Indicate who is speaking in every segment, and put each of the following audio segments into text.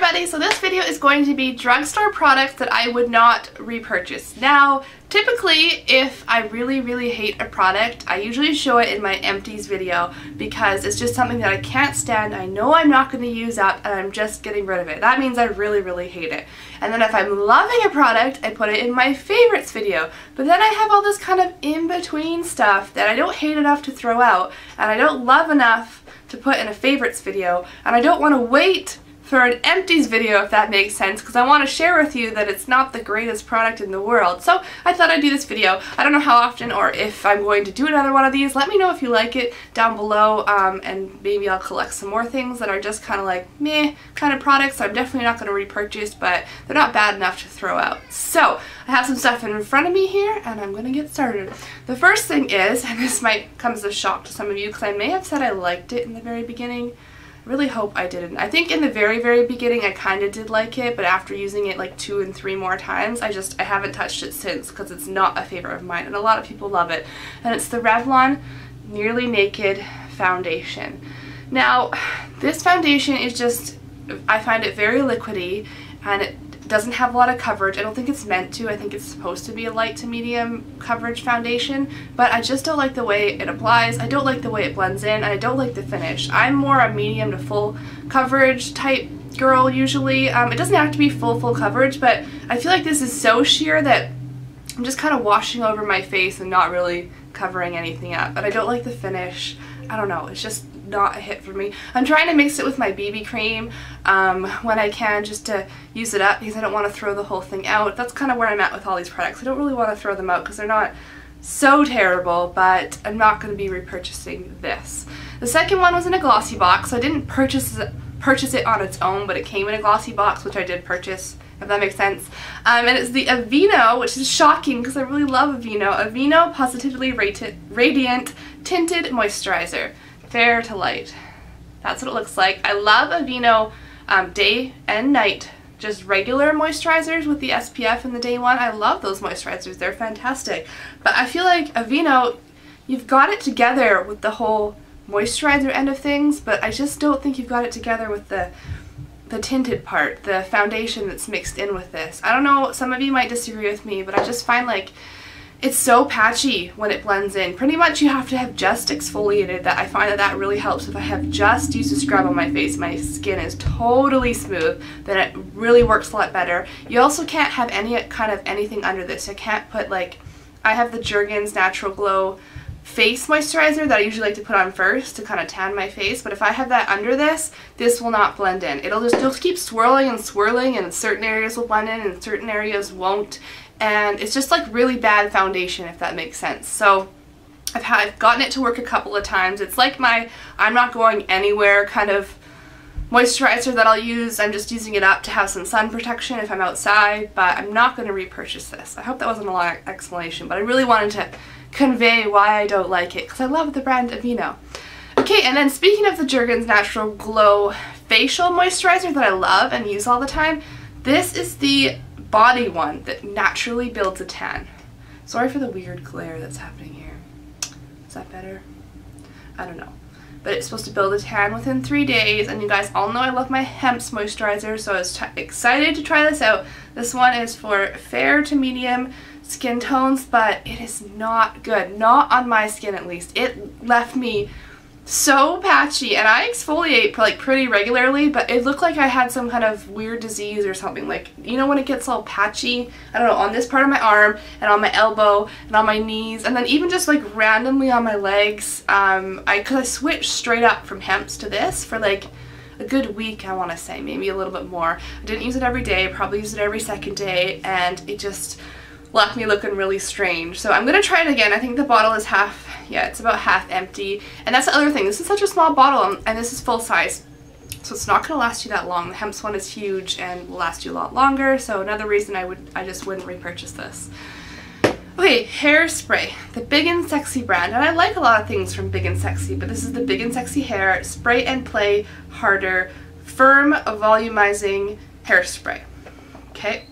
Speaker 1: everybody, so this video is going to be drugstore products that I would not repurchase. Now, typically if I really hate a product, I usually show it in my empties video because it's just something that I can't stand, I know I'm not going to use up, and I'm just getting rid of it. That means I really hate it. And then if I'm loving a product, I put it in my favorites video. But then I have all this kind of in-between stuff that I don't hate enough to throw out, and I don't love enough to put in a favorites video, and I don't want to wait for an empties video, if that makes sense, because I want to share with you that it's not the greatest product in the world. So I thought I'd do this video. I don't know how often or if I'm going to do another one of these. Let me know if you like it down below, and maybe I'll collect some more things that are just kind of like meh kind of products. I'm definitely not going to repurchase, but they're not bad enough to throw out. So I have some stuff in front of me here, and I'm going to get started. The first thing is, and this might come as a shock to some of you because I may have said I liked it in the very beginning. Really hope I didn't. I think in the very beginning I kind of did like it, but after using it like 2 and 3 more times, I haven't touched it since because it's not a favorite of mine, and a lot of people love it. And it's the Revlon Nearly Naked Foundation. Now, this foundation is just, I find it very liquidy, and it doesn't have a lot of coverage. I don't think it's meant to. I think it's supposed to be a light to medium coverage foundation, but I just don't like the way it applies. I don't like the way it blends in, and I don't like the finish. I'm more a medium to full coverage type girl usually. It doesn't have to be full coverage, but I feel like this is so sheer that I'm just kind of washing over my face and not really covering anything up. But I don't like the finish. I don't know, it's just not a hit for me. I'm trying to mix it with my BB cream when I can, just to use it up because I don't want to throw the whole thing out. That's kind of where I'm at with all these products. I don't really want to throw them out because they're not so terrible, but I'm not going to be repurchasing this. The second one was in a glossy box, so I didn't purchase it on its own, but it came in a glossy box, which I did purchase, if that makes sense. And it's the Aveeno, which is shocking because I really love Aveeno. Aveeno Positively Radiant Tinted Moisturizer. Fair to light. That's what it looks like. I love Aveeno day and night, just regular moisturizers with the SPF in the day one. I love those moisturizers. They're fantastic. But I feel like Aveeno, you've got it together with the whole moisturizer end of things, but I just don't think you've got it together with the tinted part, the foundation that's mixed in with this. I don't know, some of you might disagree with me, but I just find like it's so patchy when it blends in. Pretty much you have to have just exfoliated. That I find that really helps. If I have just used a scrub on my face, my skin is totally smooth, then it really works a lot better. You also can't have any kind of anything under this. I can't put, like, I have the Jergens Natural Glow face moisturizer that I usually like to put on first to kind of tan my face, but if I have that under this, this will not blend in. It'll just keep swirling and swirling, and certain areas will blend in and certain areas won't. And it's just like really bad foundation, if that makes sense. So I've gotten it to work a couple of times. It's like my I'm not going anywhere kind of moisturizer that I'll use. I'm just using it up to have some sun protection if I'm outside, but I'm not going to repurchase this. I hope that wasn't a long explanation, but I really wanted to convey why I don't like it because I love the brand Aveeno. Okay, and then speaking of the Jergens Natural Glow facial moisturizer that I love and use all the time, this is the body one that naturally builds a tan. Sorry for the weird glare that's happening here. Is that better? I don't know. But it's supposed to build a tan within 3 days, and you guys all know I love my Hemp's moisturizer, so I was excited to try this out. This one is for fair to medium skin tones, but it is not good. Not on my skin, at least. It left me so patchy, and I exfoliate like pretty regularly, but it looked like I had some kind of weird disease or something. Like, you know when it gets all patchy, I don't know, on this part of my arm and on my elbow and on my knees, and then even just like randomly on my legs. Cause I switched straight up from Hemp's to this for like a good week, I want to say, maybe a little bit more. I didn't use it every day, probably used it every second day, and it just left me looking really strange. So I'm gonna try it again. I think the bottle is it's about half empty, and that's the other thing. This is such a small bottle, and this is full size, so it's not gonna last you that long. The Hemp's one is huge and will last you a lot longer, so another reason I just wouldn't repurchase this. Okay, hairspray, the Big and Sexy brand, and I like a lot of things from Big and Sexy, but this is the Big and Sexy Hair Spray and Play Harder Firm Volumizing Hairspray. Okay.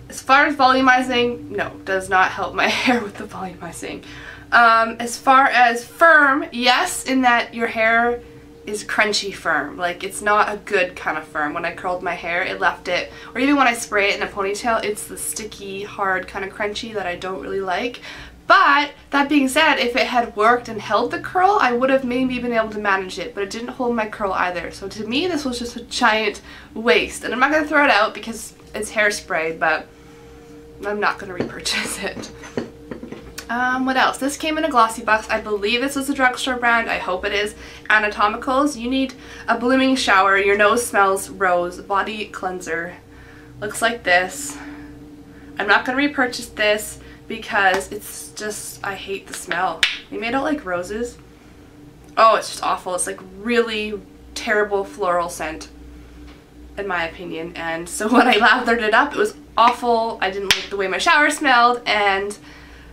Speaker 1: As far as volumizing, no, does not help my hair with the volumizing. As far as firm, yes, in that your hair is crunchy firm. Like, it's not a good kind of firm. When I curled my hair, it left it, or even when I spray it in a ponytail, it's the sticky, hard kind of crunchy that I don't really like. But that being said, if it had worked and held the curl, I would have maybe been able to manage it, but it didn't hold my curl either. So to me, this was just a giant waste. And I'm not going to throw it out because it's hairspray, but I'm not going to repurchase it. What else? This came in a glossy box. I believe this is a Drugstore brand. I hope it is. Anatomicals. You need a blooming shower. Your nose smells rose. Body cleanser. Looks like this. I'm not going to repurchase this because it's just, I hate the smell. Maybe I don't like roses. Oh, it's just awful. It's like really terrible floral scent, in my opinion. And so when I lathered it up, it was awful. I didn't like the way my shower smelled, and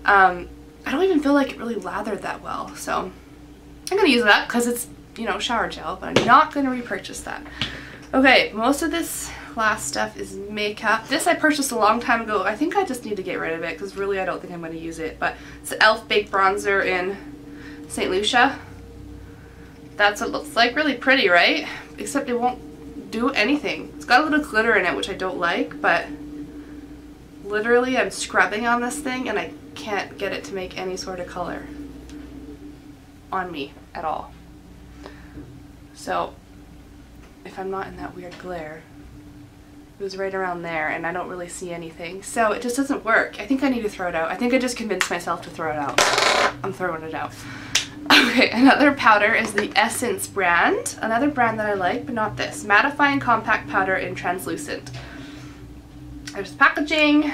Speaker 1: I don't even feel like it really lathered that well. So I'm going to use it up because it's, you know, shower gel, but I'm not going to repurchase that. Okay, most of this last stuff is makeup. This I purchased a long time ago. I think I just need to get rid of it because really I don't think I'm going to use it. But it's the e.l.f. Baked Bronzer in St. Lucia. That's what it looks like. Really pretty, right? Except it won't do anything. It's got a little glitter in it, which I don't like, but literally I'm scrubbing on this thing and I can't get it to make any sort of color on me at all. So if I'm not in that weird glare, it was right around there and I don't really see anything. So it just doesn't work. I think I need to throw it out. I think I just convinced myself to throw it out. I'm throwing it out. Okay, another powder is the Essence brand. Another brand that I like, but not this. Mattifying Compact Powder in Translucent. There's the packaging.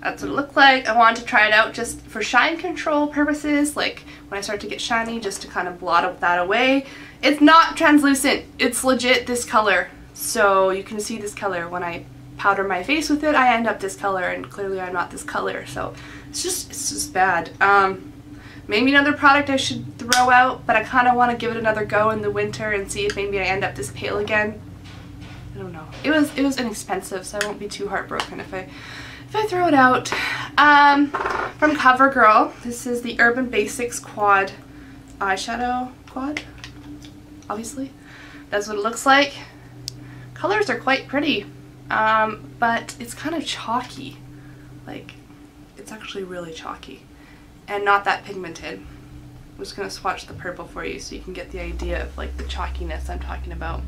Speaker 1: That's what it looked like. I wanted to try it out just for shine control purposes, like when I start to get shiny, just to kind of blot that away. It's not translucent. It's legit this color. So you can see this color. When I powder my face with it, I end up this color, and clearly I'm not this color. So it's just bad. Maybe another product I should throw out, but I kind of want to give it another go in the winter and see if maybe I end up this pale again. I don't know. It was inexpensive, so I won't be too heartbroken if I throw it out. From CoverGirl, this is the Urban Basics Quad Eyeshadow Quad, obviously. That's what it looks like. Colors are quite pretty, but it's kind of chalky. Like, it's actually really chalky and not that pigmented. I'm just going to swatch the purple for you so you can get the idea of like the chalkiness I'm talking about.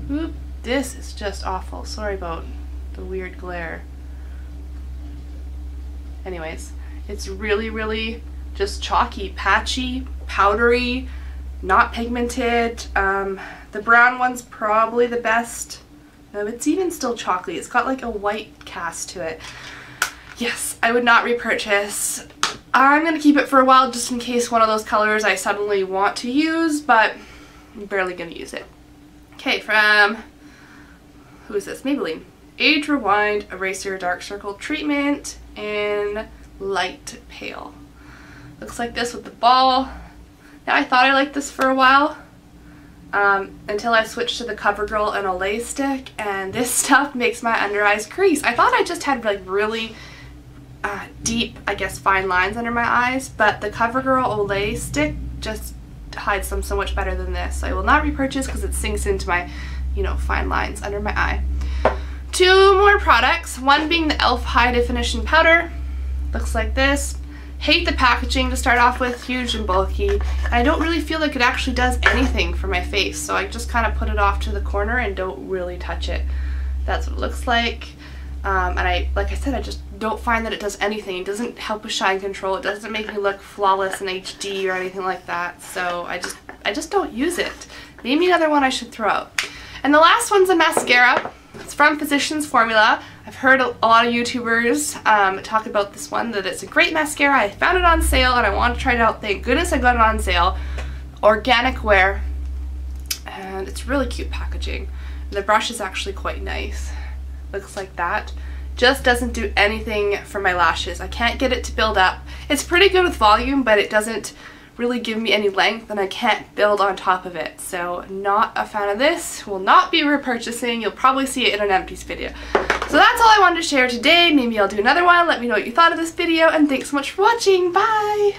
Speaker 1: Oop, this is just awful. Sorry about the weird glare. Anyways, it's really just chalky, patchy, powdery, not pigmented. The brown one's probably the best. No, it's even still chalky. It's got like a white cast to it. Yes, I would not repurchase. I'm going to keep it for a while just in case one of those colors I suddenly want to use, but I'm barely going to use it. Okay, from, who is this? Maybelline. Age Rewind Eraser Dark Circle Treatment in Light Pale. Looks like this with the ball. Now I thought I liked this for a while until I switched to the CoverGirl and Olay stick, and this stuff makes my under eyes crease. I thought I just had like really deep, I guess, fine lines under my eyes, but the CoverGirl Olay stick just hides them so much better than this. So I will not repurchase because it sinks into my, you know, fine lines under my eye. Two more products, one being the e.l.f. High Definition Powder. Looks like this. Hate the packaging to start off with, huge and bulky. And I don't really feel like it actually does anything for my face, so I just kind of put it off to the corner and don't really touch it. That's what it looks like. And like I said, I just don't find that it does anything. It doesn't help with shine control. It doesn't make me look flawless in HD or anything like that. So I just don't use it. Maybe another one I should throw out. And the last one's a mascara. It's from Physicians Formula. I've heard a lot of YouTubers talk about this one, that it's a great mascara. I found it on sale and I wanted to try it out. Thank goodness I got it on sale. Organic wear. And it's really cute packaging. The brush is actually quite nice. Looks like that. Just doesn't do anything for my lashes. I can't get it to build up. It's pretty good with volume, but it doesn't really give me any length and I can't build on top of it. So not a fan of this. Will not be repurchasing. You'll probably see it in an empties video. So that's all I wanted to share today. Maybe I'll do another one. Let me know what you thought of this video, and thanks so much for watching. Bye!